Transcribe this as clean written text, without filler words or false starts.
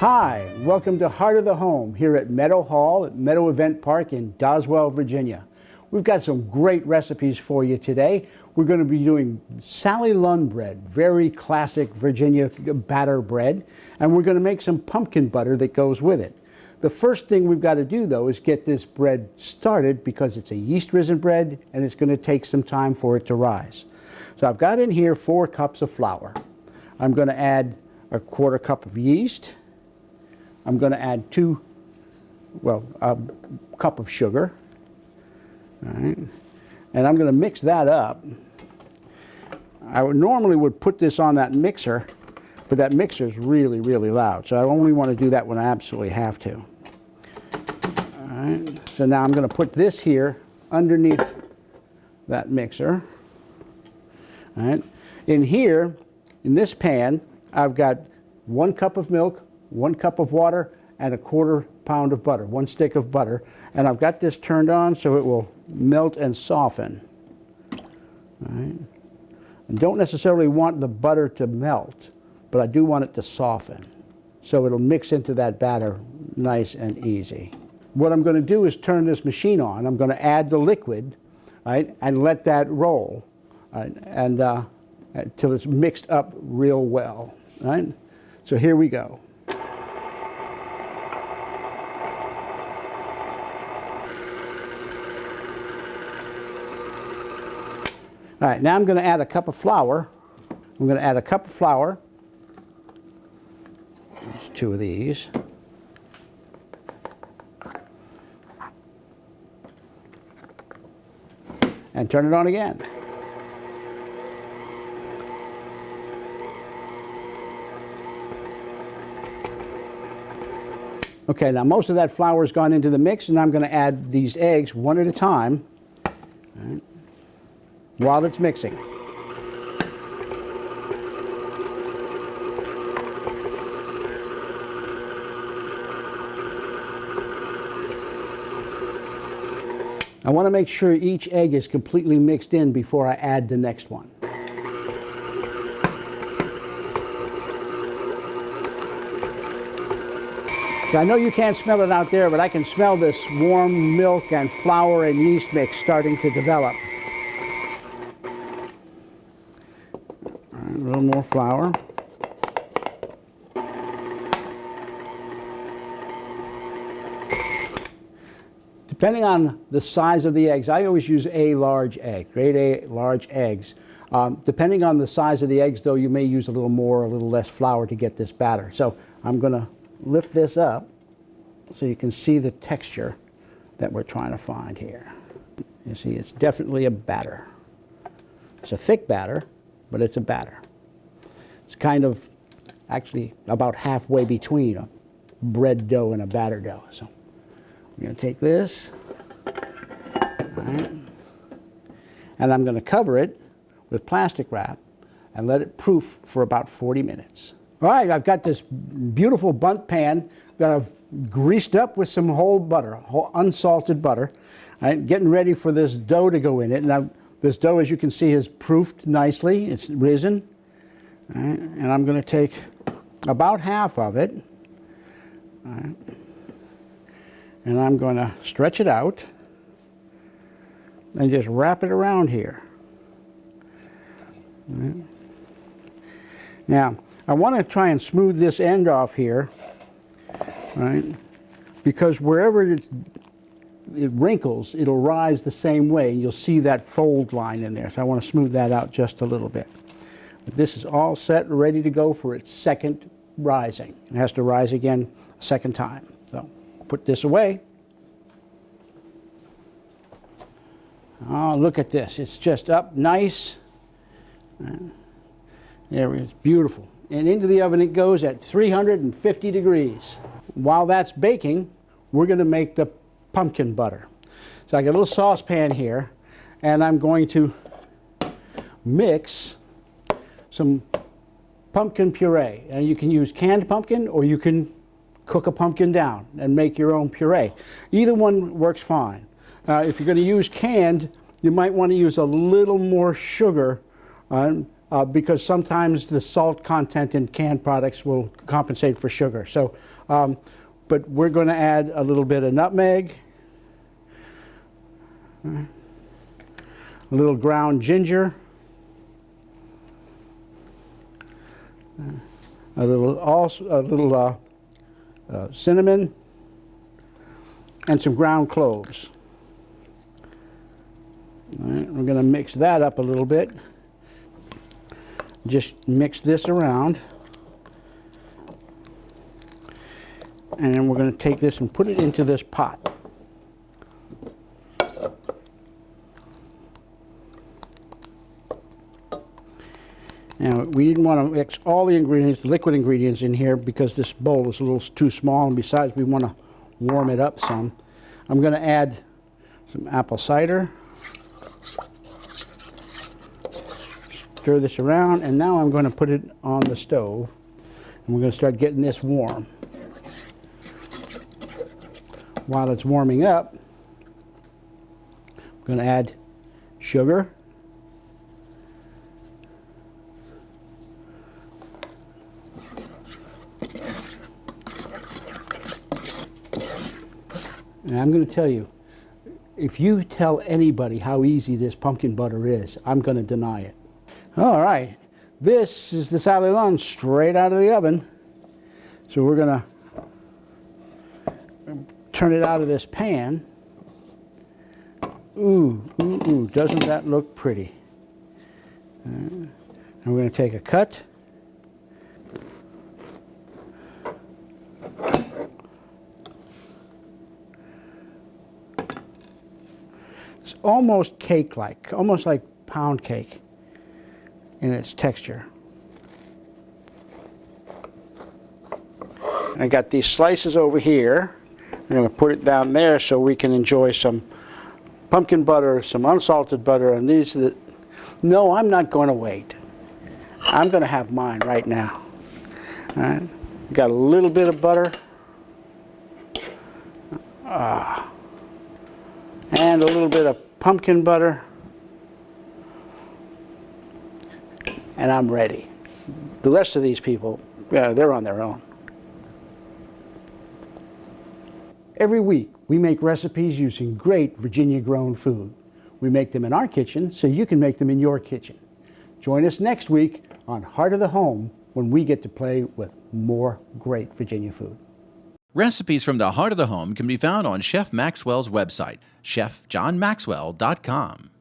Hi, welcome to Heart of the Home here at Meadow Hall at Meadow Event Park in Doswell, Virginia. We've got some great recipes for you today. We're going to be doing Sally Lunn bread, very classic Virginia batter bread, and we're going to make some pumpkin butter that goes with it. The first thing we've got to do though is get this bread started because it's a yeast risen bread and it's going to take some time for it to rise. So I've got in here 4 cups of flour. I'm going to add a 1/4 cup of yeast. I'm going to add a cup of sugar. All right. And I'm going to mix that up. I normally would put this on that mixer, but that mixer is really, really loud. So I only want to do that when I absolutely have to. All right. So now I'm going to put this here underneath that mixer. All right. In here, in this pan, I've got 1 cup of milk, 1 cup of water, and a 1/4 pound of butter, 1 stick of butter. And I've got this turned on so it will melt and soften. All right. I don't necessarily want the butter to melt, but I do want it to soften. So it'll mix into that batter nice and easy. What I'm going to do is turn this machine on. I'm going to add the liquid, right, and let that roll, right, and until it's mixed up real well. Right? So here we go. All right, now I'm going to add a cup of flour. I'm going to add a cup of flour. There's 2 of these. And turn it on again. Okay, now most of that flour has gone into the mix, and I'm going to add these eggs one at a time. All right, while it's mixing. I want to make sure each egg is completely mixed in before I add the next one. So I know you can't smell it out there, but I can smell this warm milk and flour and yeast mix starting to develop. A little more flour. Depending on the size of the eggs, I always use a large egg, grade A large eggs. Depending on the size of the eggs, though, you may use a little more or a little less flour to get this batter. So I'm going to lift this up so you can see the texture that we're trying to find here. You see, it's definitely a batter. It's a thick batter, but it's a batter. It's kind of actually about halfway between a bread dough and a batter dough. So I'm going to take this, all right, and I'm going to cover it with plastic wrap and let it proof for about 40 minutes. All right, I've got this beautiful bundt pan that I've greased up with some whole butter, whole unsalted butter. I'm getting ready for this dough to go in it. Now, this dough, as you can see, is proofed nicely. It's risen. All right, and I'm going to take about half of it, all right, and I'm going to stretch it out and just wrap it around here. All right. Now, I want to try and smooth this end off here, right? Because wherever it wrinkles, it'll rise the same way. You'll see that fold line in there. So I want to smooth that out just a little bit. But this is all set, ready to go for its second rising. It has to rise again a second time. So put this away. Oh, look at this. It's just up nice. There it is, beautiful. And into the oven it goes at 350 degrees. While that's baking, we're going to make the pumpkin butter. So I got a little saucepan here, and I'm going to mix some pumpkin puree. And you can use canned pumpkin, or you can cook a pumpkin down and make your own puree. Either one works fine. If you're going to use canned, you might want to use a little more sugar because sometimes the salt content in canned products will compensate for sugar. So, but we're going to add a little bit of nutmeg, a little ground ginger, a little cinnamon, and some ground cloves. All right, we're going to mix that up a little bit. Just mix this around. And then we're going to take this and put it into this pot. Now, we didn't want to mix all the ingredients, the liquid ingredients in here, because this bowl is a little too small, and besides we want to warm it up some. I'm going to add some apple cider. Stir this around, and now I'm going to put it on the stove, and we're going to start getting this warm. While it's warming up, I'm going to add sugar, and I'm going to tell you, if you tell anybody how easy this pumpkin butter is, I'm going to deny it. All right, this is the Sally Lunn straight out of the oven. So we're going to turn it out of this pan. Ooh, ooh, ooh, doesn't that look pretty? And we're going to take a cut. It's almost cake-like, almost like pound cake in its texture. I got these slices over here. I'm going to put it down there so we can enjoy some pumpkin butter, some unsalted butter, and these are the... No, I'm not going to wait. I'm going to have mine right now. All right. Got a little bit of butter. And a little bit of pumpkin butter. And I'm ready. The rest of these people, yeah, they're on their own. Every week, we make recipes using great Virginia-grown food. We make them in our kitchen so you can make them in your kitchen. Join us next week on Heart of the Home when we get to play with more great Virginia food. Recipes from the Heart of the Home can be found on Chef Maxwell's website, chefjohnmaxwell.com.